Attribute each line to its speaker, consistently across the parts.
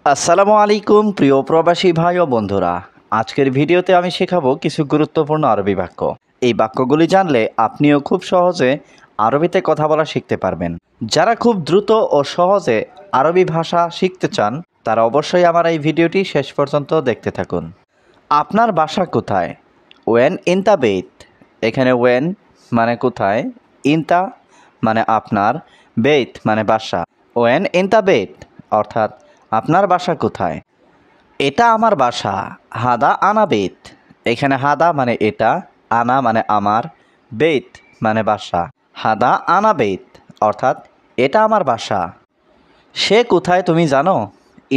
Speaker 1: আসসালামু আলাইকুম প্রিয় প্রবাসী ভাই ও বন্ধুরা। আজকের ভিডিওতে আমি শেখাবো কিছু গুরুত্বপূর্ণ আরবি বাক্য। এই বাক্যগুলি জানলে আপনিও খুব সহজে আরবিতে কথা বলা শিখতে পারবেন। যারা খুব দ্রুত ও সহজে আরবি ভাষা শিখতে চান তারা অবশ্যই আমার এই ভিডিওটি শেষ পর্যন্ত দেখতে থাকুন। আপনার বাসা কোথায়? ওয়েন ইনতা বেত। এখানে ওয়েন মানে কোথায়, ইনতা মানে আপনার, বেত মানে বাসা। ওয়েন ইনতা বেত অর্থাৎ আপনার বাসা কোথায়? এটা আমার বাসা। হাদা আনা বেত। এখানে হাদা মানে এটা, আনা মানে আমার, বেত মানে বাসা। হাদা আনা বেত অর্থাৎ এটা আমার বাসা। সে কোথায় তুমি জানো?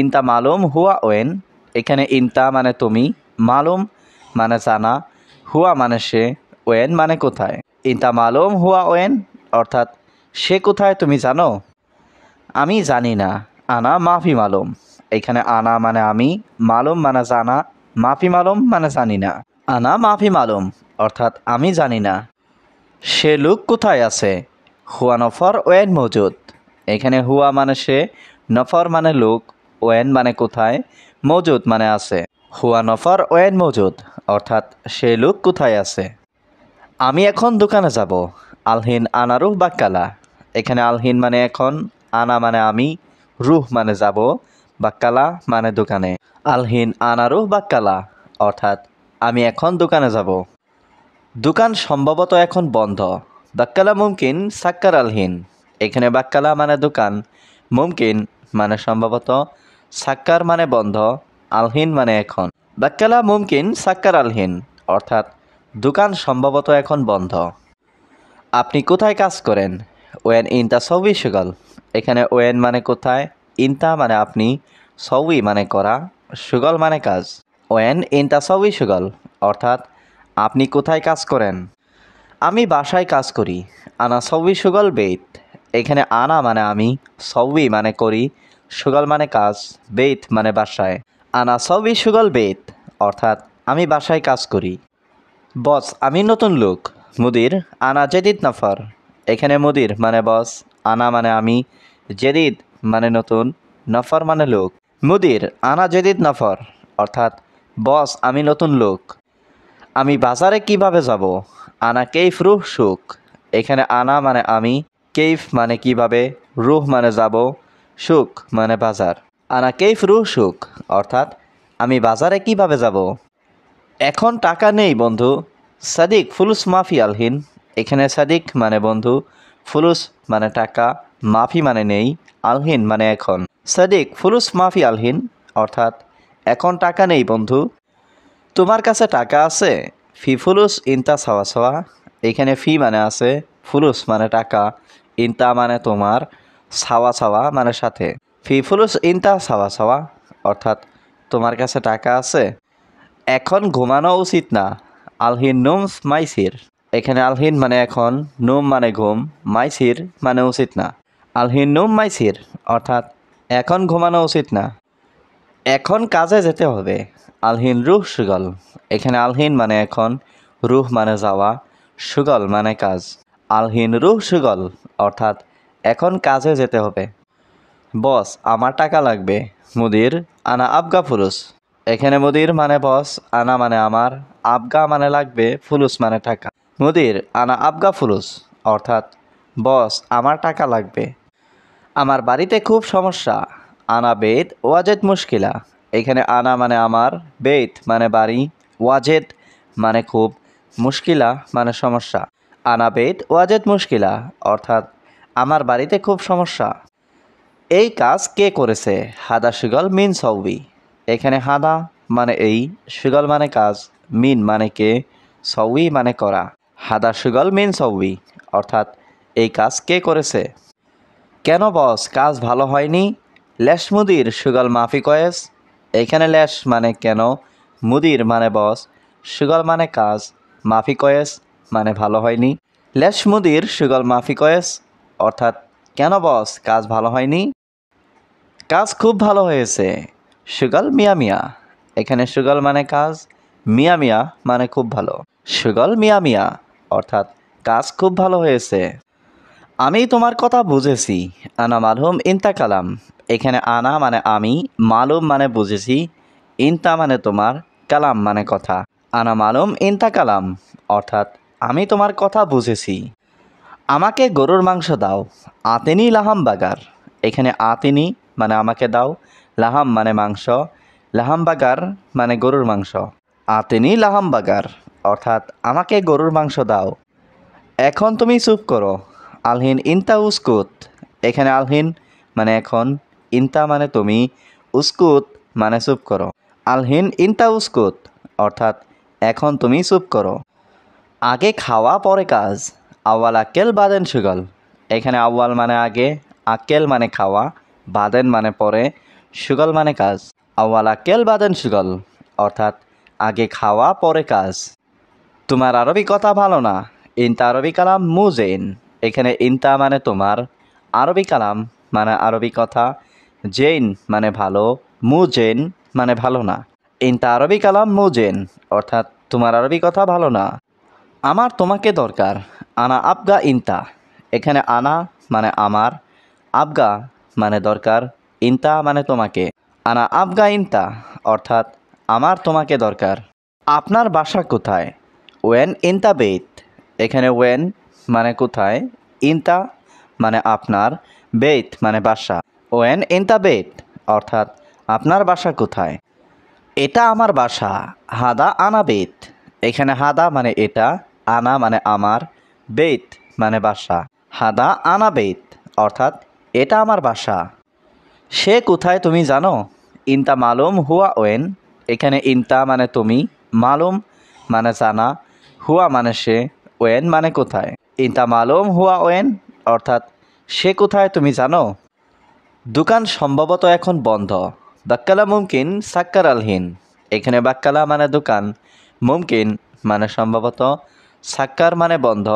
Speaker 1: ইনতা মালুম হুয়া ওয়েন। এখানে ইনতা মানে তুমি, মালুম মানে জানা, হুয়া মানে সে, ওয়েন মানে কোথায়। ইনতা মালুম হুয়া ওয়েন অর্থাৎ সে কোথায় তুমি জানো? আমি জানি না। আনা মাফি মালুম। এখানে আনা মানে আমি, মালুম মানে জানা, মাফি মালুম মানে জানি না। আনা মাফি মালুম অর্থাৎ আমি জানি না। সে লোক কোথায় আছে? হুয়া নফর ওয়েন মজুদ। এখানে হুয়া মানে সে, নফর মানে লোক, ওয়েন মানে কোথায়, মজুদ মানে আছে। হুয়া নফর ওয়েন মজুদ অর্থাৎ সে লোক কোথায় আছে। আমি এখন দোকানে যাব। আলহিন আনা রুহ বাক্কালা। এখানে আলহিন মানে এখন, আনা মানে আমি, রুহ মানে যাব, বাক্কালা মানে দোকানে। আলহিন আনা রুহ বাক্কালা অর্থাৎ আমি এখন দোকানে যাব। দোকান সম্ভবত এখন বন্ধ। বাক্কালা মুমকিন সাক্কার আলহিন। এখানে বাক্কালা মানে দোকান, মুমকিন মানে সম্ভবত, সাক্কার মানে বন্ধ, আলহিন মানে এখন। বাক্কালা মুমকিন সাক্কার আলহিন অর্থাৎ দোকান সম্ভবত এখন বন্ধ। আপনি কোথায় কাজ করেন? ওয়েন ইনতা সৌই সুগল। এখানে ওয়েন মানে কোথায়, ইনতা মানে আপনি, সৌই মানে করা, সুগল মানে কাজ। ওয়েন ইনতা সৌই সুগল অর্থাৎ আপনি কোথায় কাজ করেন? আমি বাসায় কাজ করি। আনা সৌই সুগল বেত। এখানে আনা মানে আমি, সৌই মানে করি, সুগল মানে কাজ, বেত মানে বাসায়। আনা সৌই সুগল বেত অর্থাৎ আমি বাসায় কাজ করি। বস আমি নতুন লোক। মুদির আনা জেদিদ নফর। এখানে মুদির মানে বস, আনা মানে আমি, জেদিদ মানে নতুন, নফর মানে লোক। মুদির আনা জেদিদ নফর অর্থাৎ বস আমি নতুন লোক। আমি বাজারে কিভাবে যাব? আনা কেইফ রুহ সুক। এখানে আনা মানে আমি, কেইফ মানে কিভাবে, রুহ মানে যাব, সুক মানে বাজার। আনা কেইফ রুহ সুক অর্থাৎ আমি বাজারে কিভাবে যাব। এখন টাকা নেই বন্ধু। সাদিক ফুলুস মাফি আলহিন। এখানে সাদিক মানে বন্ধু, ফুলুস মানে টাকা, মাফি মানে নেই, আলহিন মানে এখন। সাদিক ফুলুস মাফি আলহিন অর্থাৎ এখন টাকা নেই বন্ধু। তোমার কাছে টাকা আছে? ফি ফুলুস ইনতা সাওয়া সাওয়া। এখানে ফি মানে আছে, ফুলুস মানে টাকা, ইনতা মানে তোমার, সাওয়া সাওয়া মানে সাথে। ফি ফুলুস ইনতা সাওয়া সাওয়া অর্থাৎ তোমার কাছে টাকা আছে। এখন ঘুমানো উচিত না। আলহিন নুম মাইসির। এখানে আলহিন মানে এখন, নুম মানে ঘুম, মাইসির মানে উচিত না। আলহিন নুম মাইসির অর্থাৎ এখন ঘুমানো উচিত না। এখন কাজে যেতে হবে। আলহিন রুহ সুগল। এখানে আলহিন মানে এখন, রুহ মানে যাওয়া, সুগল মানে কাজ। আলহিন রুহ সুগল অর্থাৎ এখন কাজে যেতে হবে। বস আমার টাকা লাগবে। মুদির আনা আবগা ফুলুস। এখানে মুদির মানে বস, আনা মানে আমার, আবগা মানে লাগবে, ফুলুস মানে টাকা। মুদির আনা আবগা ফুলুস অর্থাৎ বস আমার টাকা লাগবে। আমার বাড়িতে খুব সমস্যা। আনা বেত ওয়াজেদ মুশকিলা। এখানে আনা মানে আমার, বেত মানে বাড়ি, ওয়াজেদ মানে খুব, মুশকিলা মানে সমস্যা। আনা বেত ওয়াজেদ মুশকিলা অর্থাৎ আমার বাড়িতে খুব সমস্যা। এই কাজ কে করেছে? হাদা সুগল মিন সৌবি। এখানে হাদা মানে এই, সুগল মানে কাজ, মিন মানে কে, সৌবি মানে করা। হাদা সুগল মিন সৌবি অর্থাৎ এই কাজ কে করেছে। কেন বস কাজ ভালো হয়নি? লেশ মুদির সুগল মাফি কয়েস। এখানে লেশ মানে কেন, মুদির মানে বস, সুগল মানে কাজ, মাফি কয়েস মানে ভালো হয়নি। লেশ মুদির সুগল মাফি কয়েস অর্থাৎ কেন বস কাজ ভালো হয়নি। কাজ খুব ভালো হয়েছে। সুগল মিয়া মিয়া। এখানে সুগল মানে কাজ, মিয়া মিয়া মানে খুব ভালো। সুগল মিয়া মিয়া অর্থাৎ কাজ খুব ভালো হয়েছে। আমি তোমার কথা বুঝেছি। আনা মালহুম ইনতা কালাম। এখানে আনা মানে আমি, মালুম মানে বুঝেছি, ইনতা মানে তোমার, কালাম মানে কথা। আনা মালুম ইনতা কালাম অর্থাৎ আমি তোমার কথা বুঝেছি। আমাকে গরুর মাংস দাও। আতেনি লাহাম বাগার। এখানে আতেনি মানে আমাকে দাও, লাহাম মানে মাংস, লাহাম বাগার মানে গরুর মাংস। আতেনি লাহাম বাগার অর্থাৎ আমাকে গরুর মাংস দাও। এখন তুমি চুপ করো। আলহিন ইনতা উস্কুত। এখানে আলহিন মানে এখন, ইনতা মানে তুমি, উস্কুত মানে চুপ করো। আলহিন ইনতা উস্কুত অর্থাৎ এখন তুমি চুপ করো। আগে খাওয়া পরে কাজ। আওয়াল আক্কেল বাদেন সুগল। এখানে আওয়াল মানে আগে, আক্কেল মানে খাওয়া, বাদেন মানে পরে, সুগল মানে কাজ। আওয়াল আক্কেল বাদেন সুগল অর্থাৎ আগে খাওয়া পরে কাজ। তোমার আরবি কথা ভালো না। ইনতা আরবি কালাম মুজেন। এখানে ইনতা মানে তোমার, আরবি কালাম মানে আরবি কথা, জেন মানে ভালো, মুজেন মানে ভালো না। ইনতা আরবি কালাম মুজেন অর্থাৎ তোমার আরবি কথা ভালো না। আমার তোমাকে দরকার। আনা আবগা ইনতা। এখানে আনা মানে আমার, আবগা মানে দরকার, ইনতা মানে তোমাকে। আনা আবগা ইনতা অর্থাৎ আমার তোমাকে দরকার। আপনার বাসা কোথায়? ওয়েন ইনতা বেত। এখানে ওয়েন মানে কোথায়, ইনতা মানে আপনার, বেত মানে বাসা। ওয়েন ইনতা বেত অর্থাৎ আপনার বাসা কোথায়। এটা আমার বাসা। হাদা আনা বেত। এখানে হাদা মানে এটা, আনা মানে আমার, বেত মানে বাসা। হাদা আনা বেত অর্থাৎ এটা আমার বাসা। সে কোথায় তুমি জানো? ইনতা মালুম হুয়া ওয়েন। এখানে ইনতা মানে তুমি, মালুম মানে জানা, হুয়া মানে সে, ওয়েন মানে কোথায়। ইনতা মালুম হুয়া ওয়েন অর্থাৎ সে কোথায় তুমি জানো? দোকান সম্ভবত এখন বন্ধ। বাক্কালা মুমকিন সাক্কার আলহিন। এখানে বাক্কালা মানে দোকান, মুমকিন মানে সম্ভবত, সাক্কার মানে বন্ধ,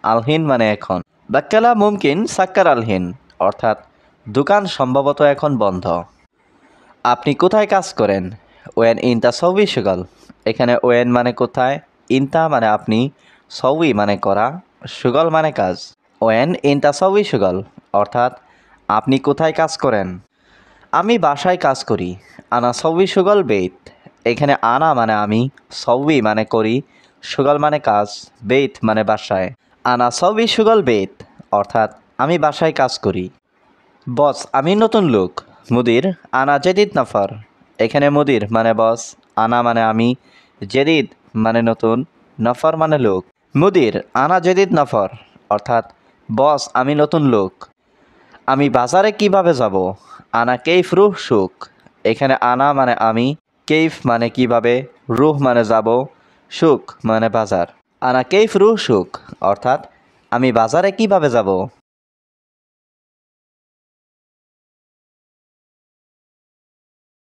Speaker 1: আলহিন মানে এখন। বাক্কালা মুমকিন সাক্কার আলহিন অর্থাৎ দোকান সম্ভবত এখন বন্ধ। আপনি কোথায় কাজ করেন? ওয়েন ইনতা সৌবি সুগল। এখানে ওয়েন মানে কোথায়, ইনতা মানে আপনি, সৌবি মানে করা, সুগল মানে কাজ। ওয়েন ইনতা সৌবি সুগল অর্থাৎ আপনি কোথায় কাজ করেন? আমি বাসায় কাজ করি। আনা সৌবি সুগল বেত। এখানে আনা মানে আমি, সৌবি মানে করি, সুগল মানে কাজ, বেত মানে বাসায়। আনা সৌবি সুগল বেত অর্থাৎ আমি বাসায় কাজ করি। বস আমি নতুন লোক। মুদির আনা জেদিদ নফর। এখানে মুদির মানে বস, আনা মানে আমি, জেদিদ মানে নতুন, নফর মানে লোক। মুদির আনা জেদিদ নফর অর্থাৎ বস আমি নতুন লোক। আমি বাজারে কিভাবে যাব? আনা কেইফ রুহ সুক। এখানে আনা মানে আমি, কেইফ মানে কিভাবে, রুহ মানে যাব, সুক মানে বাজার। আনা কেইফ রুহ সুক অর্থাৎ আমি বাজারে কিভাবে যাব।